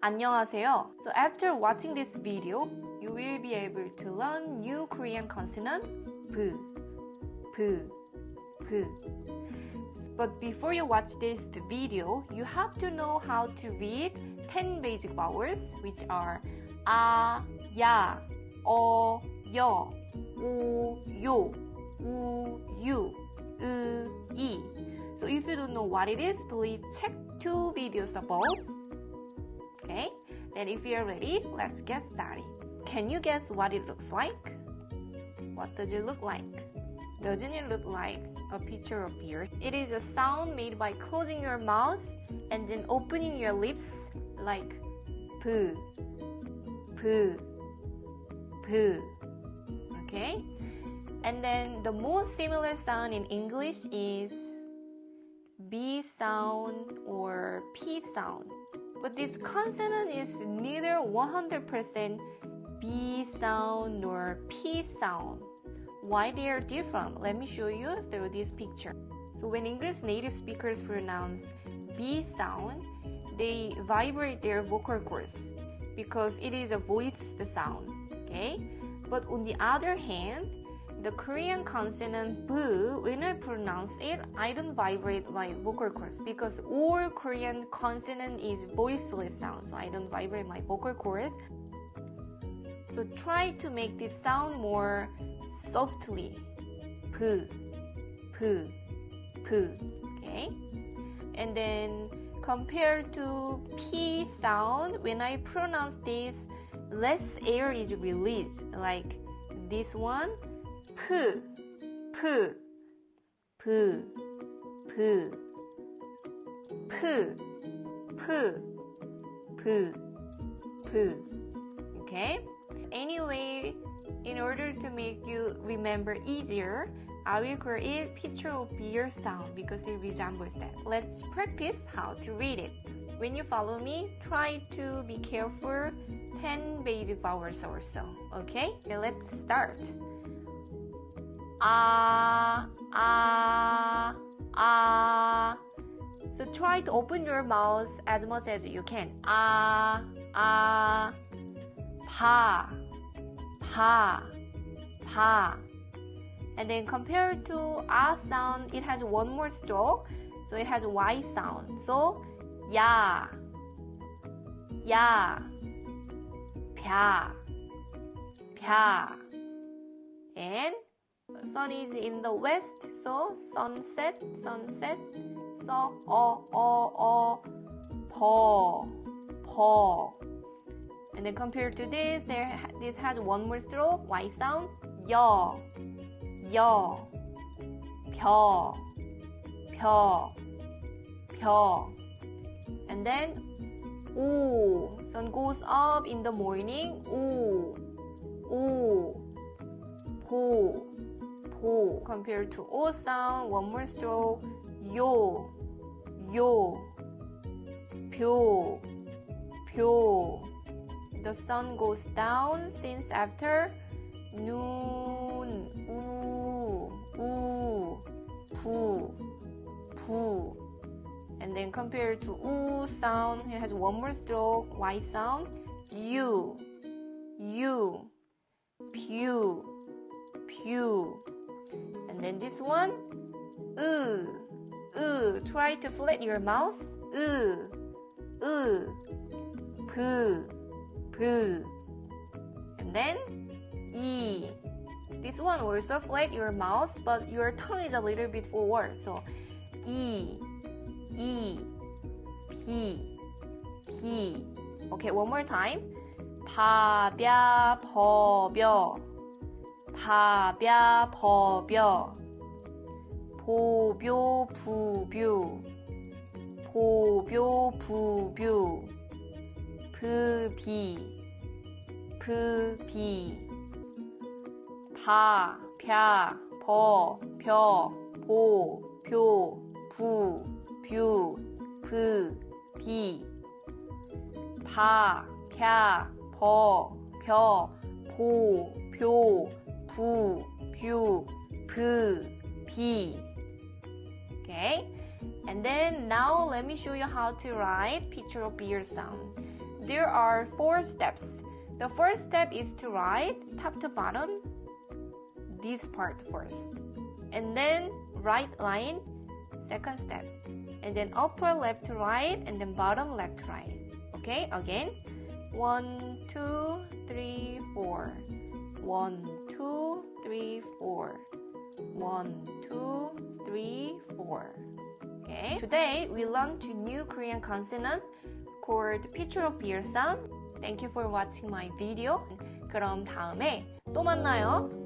안녕하세요. So after watching this video, you will be able to learn new Korean consonant B, B, B. But before you watch this video, you have to know how to read 10 basic vowels, which are A, Ya, O, Yo, U, Yo, U, U, I. So if you don't know what it is, please check 2 videos above. Okay, then if you're ready, let's get started. Can you guess what it looks like? What does it look like? Doesn't it look like a picture of beer? It is a sound made by closing your mouth and then opening your lips like P, P, P. Okay? And then the most similar sound in English is B sound or P sound. But this consonant is neither 100% B sound nor P sound. Why they are different? Let me show you through this picture. So when English native speakers pronounce B sound, they vibrate their vocal cords because it is a voiced sound. Okay? But on the other hand, the Korean consonant B, when I pronounce it, I don't vibrate my vocal cords because all Korean consonant is voiceless sound, so I don't vibrate my vocal cords. So try to make this sound more softly. P, P, P. Okay? And then compared to P sound, when I pronounce this, less air is released. Like this one. P, P, P, P, P, P, P, P. Okay? Anyway, in order to make you remember easier, I will create picture of beer sound because it resembles that. Let's practice how to read it. When you follow me, try to be careful 10 basic vowels or so. Okay? Okay, let's start. So try to open your mouth as much as you can. Pa, pa. And then compared to A sound, it has one more stroke, so it has Y sound. So ya, pya. And sun is in the west, so sunset. So paw. And then compared to this, this has one more stroke, Y sound. Yo, pyo. And then oo, sun goes up in the morning. Oo, poo. Compared to O sound, one more stroke. Yo, pyo. The sun goes down since after noon. Poo. And then compared to U sound, it has one more stroke, Y sound. You, pew. And then this one, try to flat your mouth. Poo. And then E. This one also flat your mouth, but your tongue is a little bit forward. So E, P. Okay, one more time. 파벼 버벼. 보벼 부뷰. 푸비. 파, 펴, 버, 벼, 보, 표, 부, 뷰, 브, 비. 파, 펴, 버, 벼, 보, 표, 부, 뷰, 브, 비. Okay? And then now let me show you how to write picture of beer sound. there are 4 steps. The first step is to write top to bottom this part first, and then right line, second step, and then upper left to right, and then bottom left to right. Okay, again, 1, 2, 3, 4. 1, 2, 3, 4. 1, 2, 3, 4. Okay. Today we learned a new Korean consonant called picture of ear sound. Thank you for watching my video. 그럼 다음에 또 만나요.